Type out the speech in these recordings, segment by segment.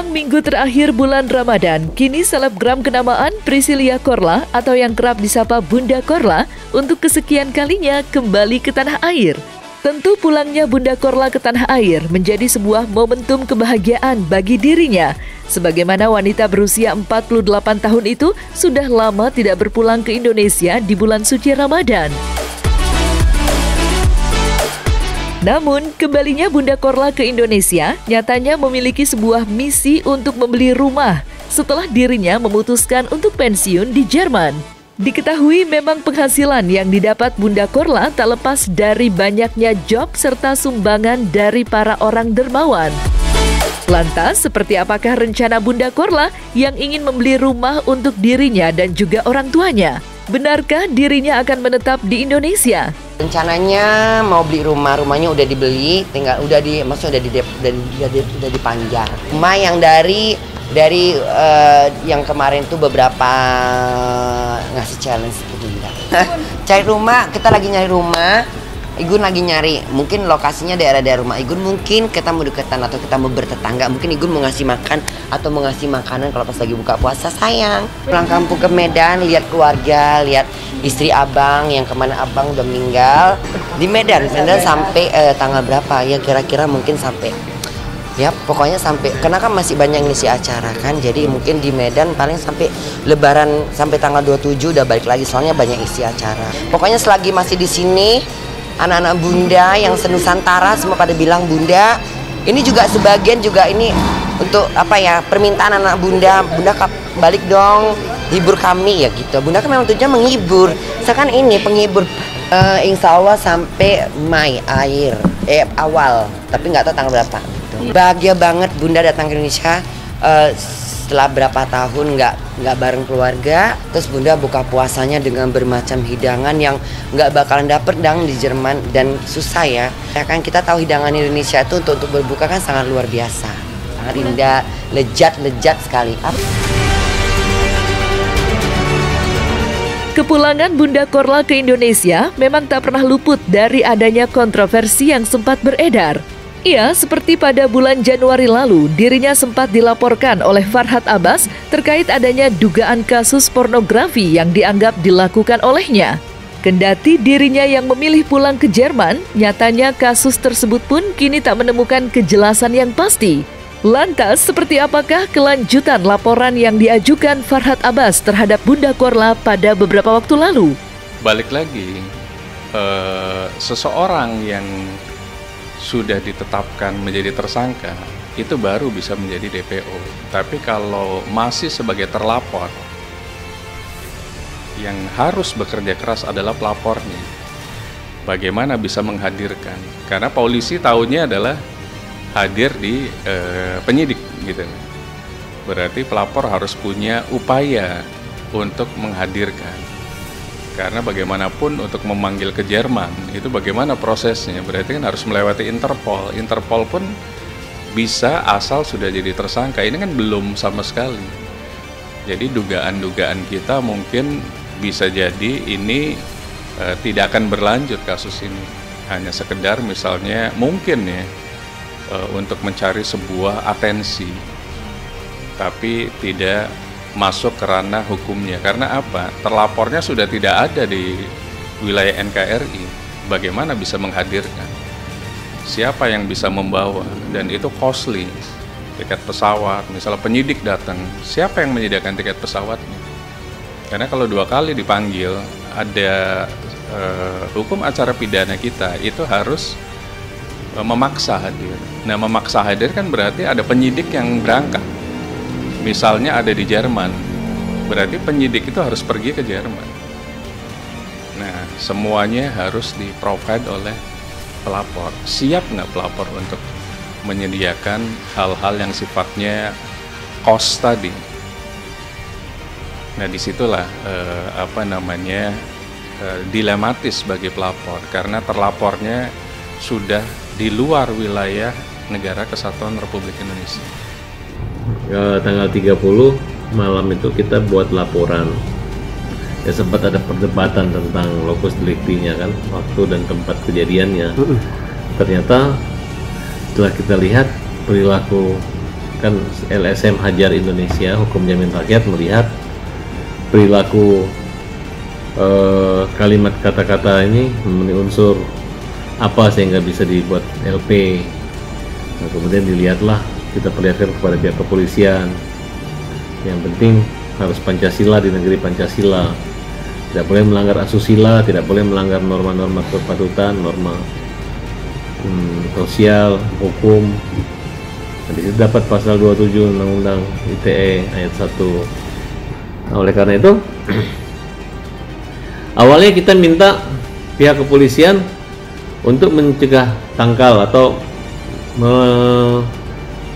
Menjelang minggu terakhir bulan Ramadan, kini selebgram kenamaan Priscilia Korla atau yang kerap disapa Bunda Korla untuk kesekian kalinya kembali ke tanah air. Tentu pulangnya Bunda Korla ke tanah air menjadi sebuah momentum kebahagiaan bagi dirinya. Sebagaimana wanita berusia 48 tahun itu sudah lama tidak berpulang ke Indonesia di bulan suci Ramadan. Namun, kembalinya Bunda Korla ke Indonesia nyatanya memiliki sebuah misi untuk membeli rumah setelah dirinya memutuskan untuk pensiun di Jerman. Diketahui memang penghasilan yang didapat Bunda Korla tak lepas dari banyaknya job serta sumbangan dari para orang dermawan. Lantas, seperti apakah rencana Bunda Korla yang ingin membeli rumah untuk dirinya dan juga orang tuanya? Benarkah dirinya akan menetap di Indonesia? Rencananya mau beli rumah, rumahnya udah dibeli, tinggal udah dipanjang. Rumah yang dari yang kemarin tuh beberapa ngasih challenge gitu. Cari rumah, kita lagi nyari rumah. Igun lagi nyari, mungkin lokasinya daerah-daerah rumah Igun, mungkin kita mau deketan atau kita mau bertetangga, mungkin Igun mau ngasih makan atau mau ngasih makanan kalau pas lagi buka puasa, sayang. Pulang kampung ke Medan, lihat keluarga, lihat istri abang yang kemana abang udah meninggal di Medan sampai tanggal berapa ya, kira-kira mungkin sampai ya pokoknya sampai, karena kan masih banyak ngisi acara kan, jadi mungkin di Medan paling sampai Lebaran, sampai tanggal 27 udah balik lagi, soalnya banyak isi acara. Pokoknya selagi masih di sini, anak-anak Bunda yang senusantara semua pada bilang, Bunda, ini juga sebagian juga ini untuk apa ya, permintaan anak Bunda, Bunda balik dong, hibur kami ya gitu. Bunda kan memang tujuannya menghibur, saya kan ini penghibur. Insya Allah sampai Mei awal, tapi nggak tahu tanggal berapa gitu. Bahagia banget Bunda datang ke Indonesia setelah berapa tahun nggak bareng keluarga. Terus Bunda buka puasanya dengan bermacam hidangan yang nggak bakalan dapet di Jerman, dan susah ya. Ya kan kita tahu hidangan Indonesia itu untuk berbuka kan sangat luar biasa, sangat indah, lezat sekali. Kepulangan Bunda Korla ke Indonesia memang tak pernah luput dari adanya kontroversi yang sempat beredar. Iya, seperti pada bulan Januari lalu, dirinya sempat dilaporkan oleh Farhad Abbas terkait adanya dugaan kasus pornografi yang dianggap dilakukan olehnya. Kendati dirinya yang memilih pulang ke Jerman, nyatanya kasus tersebut pun kini tak menemukan kejelasan yang pasti. Lantas, seperti apakah kelanjutan laporan yang diajukan Farhad Abbas terhadap Bunda Korla pada beberapa waktu lalu? Balik lagi, seseorang yang sudah ditetapkan menjadi tersangka, itu baru bisa menjadi DPO. Tapi kalau masih sebagai terlapor, yang harus bekerja keras adalah pelapornya. Bagaimana bisa menghadirkan? Karena polisi tahunya adalah hadir di penyidik gitu. Berarti pelapor harus punya upaya untuk menghadirkan. Karena bagaimanapun untuk memanggil ke Jerman itu bagaimana prosesnya, berarti kan harus melewati Interpol. Interpol pun bisa asal sudah jadi tersangka, ini kan belum sama sekali. Jadi dugaan-dugaan kita mungkin bisa jadi ini tidak akan berlanjut kasus ini. Hanya sekedar misalnya mungkin ya untuk mencari sebuah atensi, tapi tidak masuk ke ranah hukumnya. Karena apa? Terlapornya sudah tidak ada di wilayah NKRI. Bagaimana bisa menghadirkan? Siapa yang bisa membawa? Dan itu costly. Tiket pesawat, misalnya penyidik datang, siapa yang menyediakan tiket pesawatnya? Karena kalau 2 kali dipanggil, ada hukum acara pidana kita itu harus memaksa hadir. Nah, memaksa hadir kan berarti ada penyidik yang berangkat. Misalnya ada di Jerman, berarti penyidik itu harus pergi ke Jerman. Nah, semuanya harus di-provide oleh pelapor. Siap nggak pelapor untuk menyediakan hal-hal yang sifatnya cost tadi? Nah, disitulah dilematis bagi pelapor, karena terlapornya sudah di luar wilayah Negara Kesatuan Republik Indonesia. Tanggal 30 malam itu kita buat laporan. Ya sempat ada perdebatan tentang lokus deliktinya kan, waktu dan tempat kejadiannya. Ternyata setelah kita lihat perilaku kan LSM Hajar Indonesia Hukum Jamin Rakyat melihat perilaku kalimat kata-kata ini memenuhi unsur apa sehingga bisa dibuat LP. Nah, kemudian dilihatlah, kita perlihatkan kepada pihak kepolisian, yang penting harus Pancasila di negeri Pancasila, tidak boleh melanggar asusila, tidak boleh melanggar norma-norma kepatutan, norma sosial, hukum. Nah, di situ dapat pasal 27 Undang-Undang ITE ayat 1. Nah, oleh karena itu awalnya kita minta pihak kepolisian untuk mencegah tangkal atau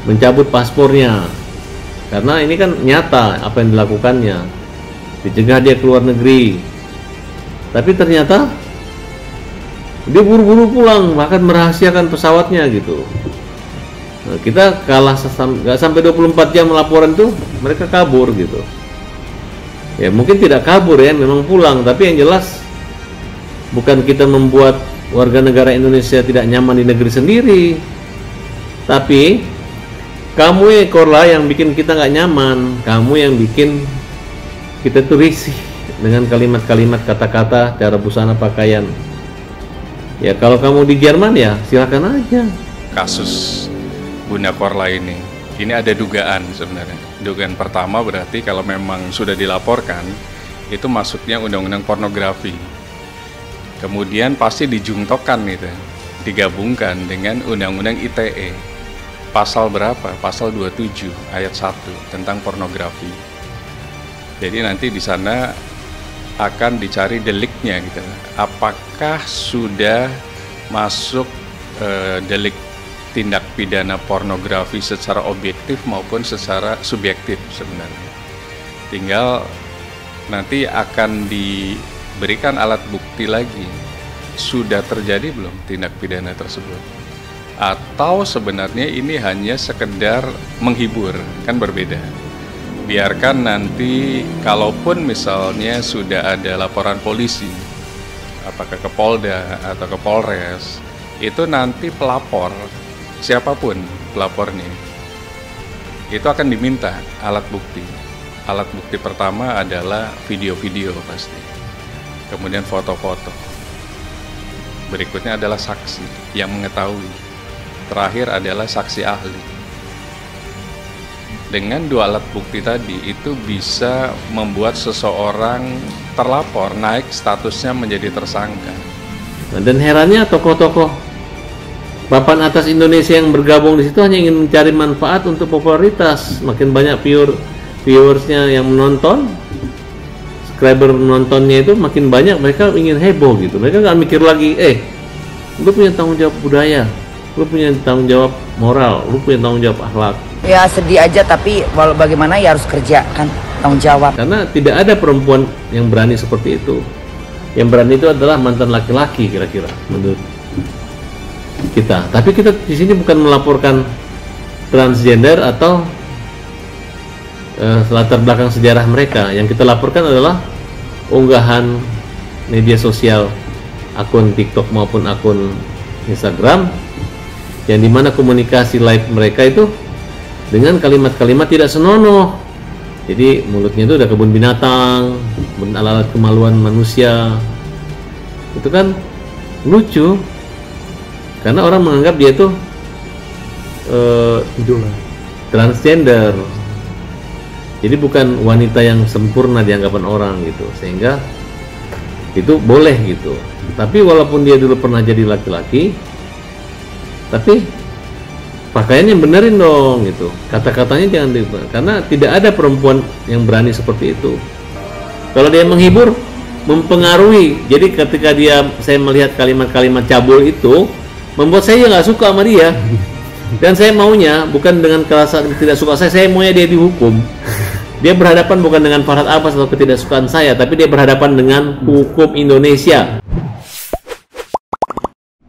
mencabut paspornya, karena ini kan nyata apa yang dilakukannya, dicegah dia keluar negeri, tapi ternyata dia buru-buru pulang, bahkan merahasiakan pesawatnya gitu. Nah, kita kalah nggak sampai 24 jam laporan tuh mereka kabur gitu. Ya mungkin tidak kabur ya, memang pulang, tapi yang jelas bukan kita membuat warga negara Indonesia tidak nyaman di negeri sendiri, tapi kamu Korla yang bikin kita nggak nyaman, kamu yang bikin kita tuh risih dengan kalimat-kalimat, kata-kata, cara busana pakaian. Ya kalau kamu di Jerman ya silakan aja. Kasus Bunda Korla ini ada dugaan sebenarnya. Dugaan pertama berarti kalau memang sudah dilaporkan, itu masuknya undang-undang pornografi. Kemudian pasti dijungtokan itu, digabungkan dengan undang-undang ITE. Pasal berapa? Pasal 27 ayat 1 tentang pornografi. Jadi nanti di sana akan dicari deliknya gitu. Apakah sudah masuk delik tindak pidana pornografi secara objektif maupun secara subjektif sebenarnya. Tinggal nanti akan diberikan alat bukti lagi, sudah terjadi belum tindak pidana tersebut, atau sebenarnya ini hanya sekedar menghibur, kan berbeda. Biarkan nanti kalaupun misalnya sudah ada laporan polisi, apakah ke Polda atau ke Polres, itu nanti pelapor, siapapun pelapornya, itu akan diminta alat bukti. Alat bukti pertama adalah video-video pasti, kemudian foto-foto. Berikutnya adalah saksi yang mengetahui. Terakhir adalah saksi ahli. Dengan dua alat bukti tadi itu bisa membuat seseorang terlapor naik statusnya menjadi tersangka. Dan herannya tokoh-tokoh papan atas Indonesia yang bergabung di situ hanya ingin mencari manfaat untuk popularitas. Makin banyak viewersnya yang menonton, subscriber menontonnya itu makin banyak, mereka ingin heboh gitu. Mereka nggak mikir lagi, lu punya tanggung jawab budaya, lu punya tanggung jawab moral, lu punya tanggung jawab akhlak. Ya sedih aja, tapi walau bagaimana ya harus kerja kan, tanggung jawab. Karena tidak ada perempuan yang berani seperti itu. Yang berani itu adalah mantan laki-laki kira-kira menurut kita. Tapi kita di sini bukan melaporkan transgender atau latar belakang sejarah mereka. Yang kita laporkan adalah unggahan media sosial, akun TikTok maupun akun Instagram, yang dimana komunikasi live mereka itu dengan kalimat-kalimat tidak senonoh. Jadi mulutnya itu udah kebun binatang, alat-alat kemaluan manusia. Itu kan lucu, karena orang menganggap dia itu transgender. Jadi bukan wanita yang sempurna di anggapan orang gitu, sehingga itu boleh gitu. Tapi walaupun dia dulu pernah jadi laki-laki, tapi pakaiannya benerin dong gitu, kata-katanya jangan karena tidak ada perempuan yang berani seperti itu. Kalau dia menghibur, mempengaruhi. Jadi ketika saya melihat kalimat-kalimat cabul itu, membuat saya nggak suka sama dia. Dan saya maunya bukan dengan kerasa tidak suka saya maunya dia dihukum. Dia berhadapan bukan dengan Farhad Abbas atau ketidaksukaan saya, tapi dia berhadapan dengan hukum Indonesia.